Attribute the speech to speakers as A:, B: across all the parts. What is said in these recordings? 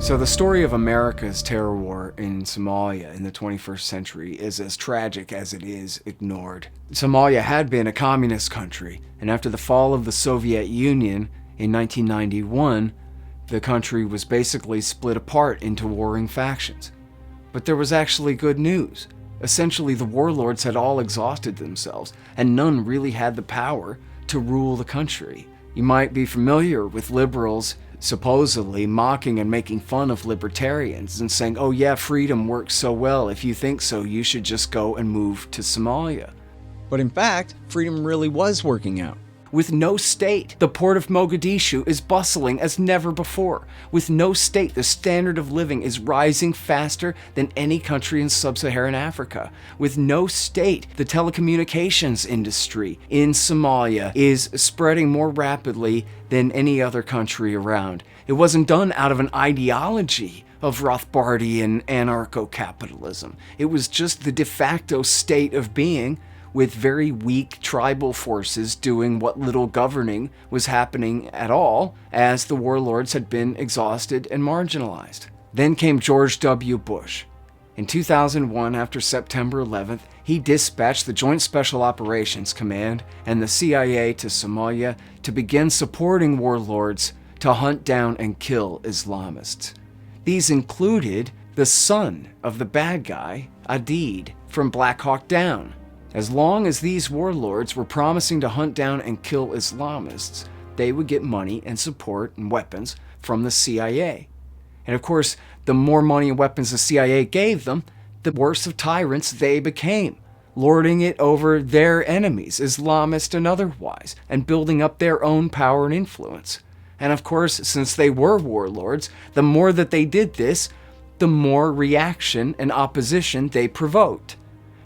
A: So the story of America's terror war in Somalia in the 21st century is as tragic as it is ignored. Somalia had been a communist country, and after the fall of the Soviet Union in 1991, the country was basically split apart into warring factions. But there was actually good news. Essentially, the warlords had all exhausted themselves, and none really had the power to rule the country. You might be familiar with liberals supposedly mocking and making fun of libertarians and saying, oh yeah, freedom works so well. If you think so, you should just go and move to Somalia. But in fact, freedom really was working out. With no state, the port of Mogadishu is bustling as never before. With no state, the standard of living is rising faster than any country in sub-Saharan Africa. With no state, the telecommunications industry in Somalia is spreading more rapidly than any other country around. It wasn't done out of an ideology of Rothbardian anarcho-capitalism. It was just the de facto state of being, with very weak tribal forces doing what little governing was happening at all, as the warlords had been exhausted and marginalized. Then came George W. Bush. In 2001, after September 11th, he dispatched the Joint Special Operations Command and the CIA to Somalia to begin supporting warlords to hunt down and kill Islamists. These included the son of the bad guy, Adid, from Black Hawk Down. As long as these warlords were promising to hunt down and kill Islamists, they would get money and support and weapons from the CIA. And of course, the more money and weapons the CIA gave them, the worse of tyrants they became, lording it over their enemies, Islamist and otherwise, and building up their own power and influence. And of course, since they were warlords, the more that they did this, the more reaction and opposition they provoked.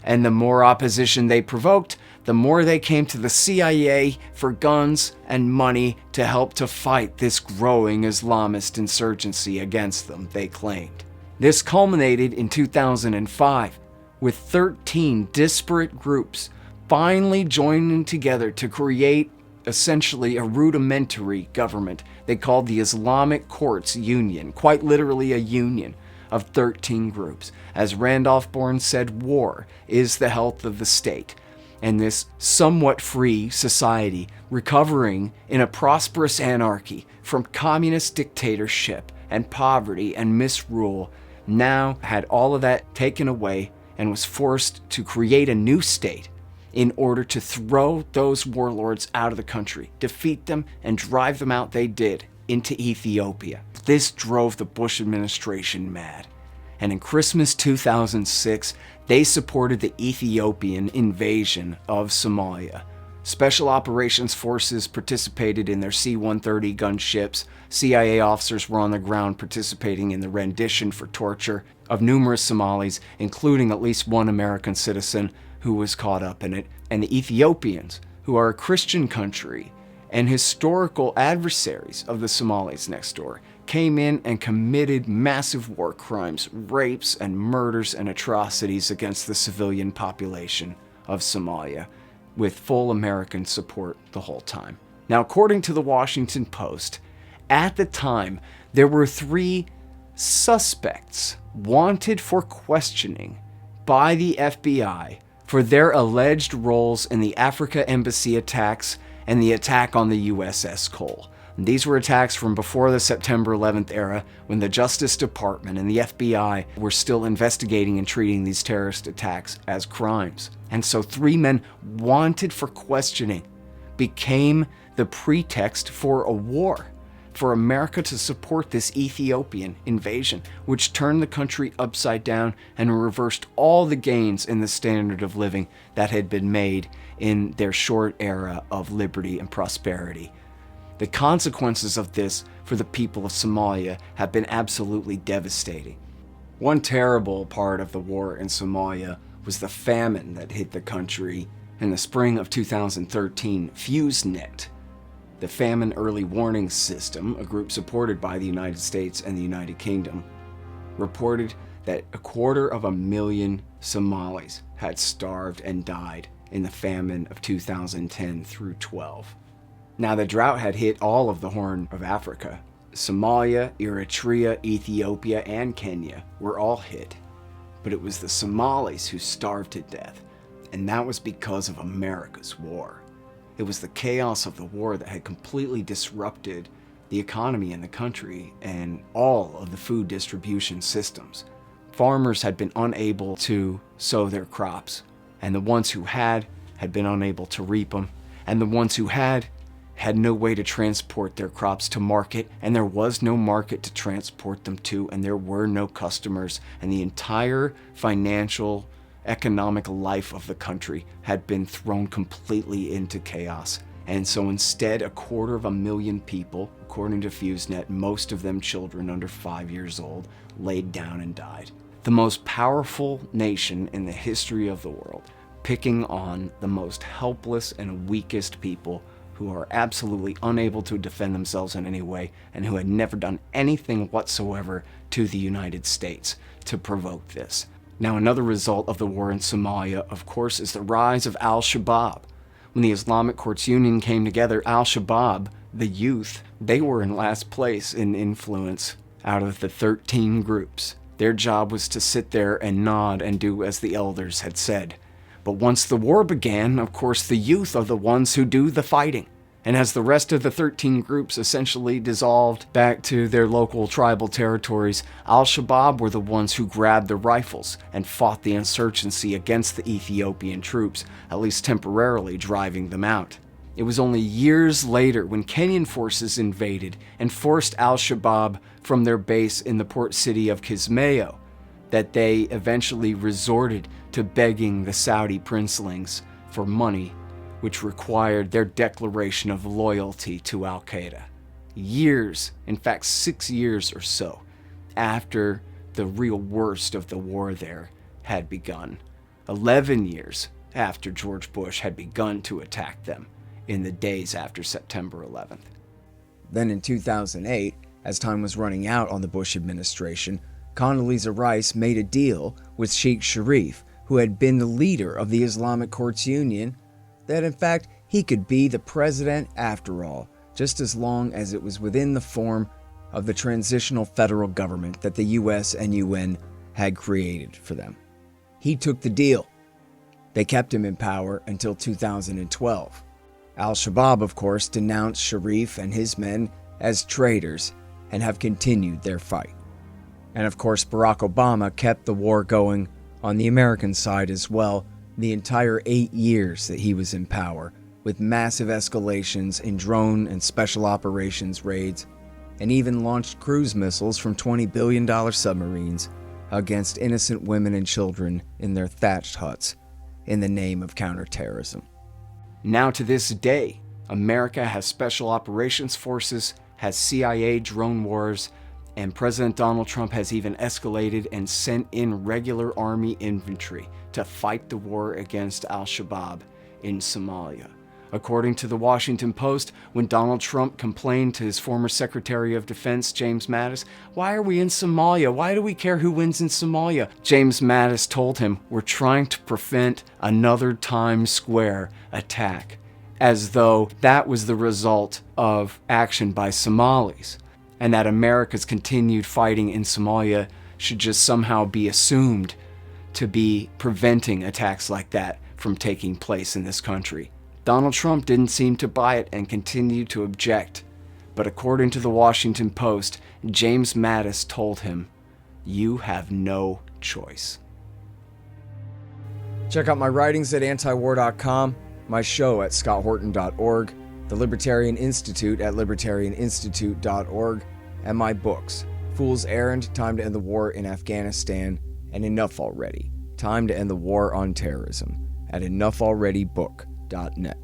A: And the more opposition they provoked, the more they came to the CIA for guns and money to help to fight this growing Islamist insurgency against them, they claimed. This culminated in 2005, with 13 disparate groups finally joining together to create essentially a rudimentary government they called the Islamic Courts Union, quite literally a union of 13 groups. As Randolph Bourne said, war is the health of the state. And this somewhat free society, recovering in a prosperous anarchy from communist dictatorship and poverty and misrule, now had all of that taken away and was forced to create a new state in order to throw those warlords out of the country, defeat them, and drive them out. They did, into Ethiopia. This drove the Bush administration mad. And in Christmas 2006, they supported the Ethiopian invasion of Somalia. Special Operations Forces participated in their C-130 gunships. CIA officers were on the ground participating in the rendition for torture of numerous Somalis, including at least one American citizen who was caught up in it. And the Ethiopians, who are a Christian country and historical adversaries of the Somalis next door, came in and committed massive war crimes, rapes and murders and atrocities against the civilian population of Somalia, with full American support the whole time. Now, according to the Washington Post, at the time, there were 3 suspects wanted for questioning by the FBI for their alleged roles in the Africa Embassy attacks and the attack on the USS Cole. And these were attacks from before the September 11th era, when the Justice Department and the FBI were still investigating and treating these terrorist attacks as crimes. And so 3 men wanted for questioning became the pretext for a war, for America to support this Ethiopian invasion, which turned the country upside down and reversed all the gains in the standard of living that had been made in their short era of liberty and prosperity. The consequences of this for the people of Somalia have been absolutely devastating. One terrible part of the war in Somalia was the famine that hit the country in the spring of 2013. FuseNet, the Famine Early Warning System, a group supported by the United States and the United Kingdom, reported that 250,000 Somalis had starved and died in the famine of 2010 through 12. Now, the drought had hit all of the Horn of Africa, Somalia, Eritrea, Ethiopia, and Kenya were all hit. But it was the Somalis who starved to death, and that was because of America's war. It was the chaos of the war that had completely disrupted the economy in the country and all of the food distribution systems. Farmers had been unable to sow their crops, and the ones who had been unable to reap them, and the ones who had no way to transport their crops to market, and there was no market to transport them to, and there were no customers, and the entire financial, economic life of the country had been thrown completely into chaos. And so instead, 250,000 people, according to FuseNet, most of them children under 5 years old, laid down and died. The most powerful nation in the history of the world, picking on the most helpless and weakest people who are absolutely unable to defend themselves in any way and who had never done anything whatsoever to the United States to provoke this. Now, another result of the war in Somalia, of course, is the rise of Al-Shabaab. When the Islamic Courts Union came together, Al-Shabaab, the youth, they were in last place in influence out of the 13 groups. Their job was to sit there and nod and do as the elders had said. But once the war began, of course, the youth are the ones who do the fighting. And as the rest of the 13 groups essentially dissolved back to their local tribal territories, Al-Shabaab were the ones who grabbed the rifles and fought the insurgency against the Ethiopian troops, at least temporarily driving them out. It was only years later when Kenyan forces invaded and forced Al-Shabaab from their base in the port city of Kismayo that they eventually resorted to begging the Saudi princelings for money, which required their declaration of loyalty to Al-Qaeda. Years, in fact 6 years or so, after the real worst of the war there had begun. 11 years after George Bush had begun to attack them in the days after September 11th. Then in 2008, as time was running out on the Bush administration, Condoleezza Rice made a deal with Sheikh Sharif, who had been the leader of the Islamic Courts Union, that in fact he could be the president after all, just as long as it was within the form of the transitional federal government that the US and UN had created for them. He took the deal. They kept him in power until 2012. Al-Shabaab, of course, denounced Sharif and his men as traitors and have continued their fight. And of course, Barack Obama kept the war going on the American side as well the entire 8 years that he was in power, with massive escalations in drone and special operations raids, and even launched cruise missiles from $20 billion submarines against innocent women and children in their thatched huts in the name of counterterrorism. Now to this day, America has special operations forces, has CIA drone wars, and President Donald Trump has even escalated and sent in regular army infantry to fight the war against Al-Shabaab in Somalia. According to the Washington Post, when Donald Trump complained to his former Secretary of Defense, James Mattis, "Why are we in Somalia? Why do we care who wins in Somalia?" James Mattis told him, "We're trying to prevent another Times Square attack," as though that was the result of action by Somalis, and that America's continued fighting in Somalia should just somehow be assumed to be preventing attacks like that from taking place in this country. Donald Trump didn't seem to buy it and continued to object. But according to the Washington Post, James Mattis told him, "You have no choice." Check out my writings at antiwar.com, my show at scotthorton.org, the Libertarian Institute at libertarianinstitute.org, and my books, Fool's Errand, Time to End the War in Afghanistan, and Enough Already, Time to End the War on Terrorism, at enoughalreadybook.net.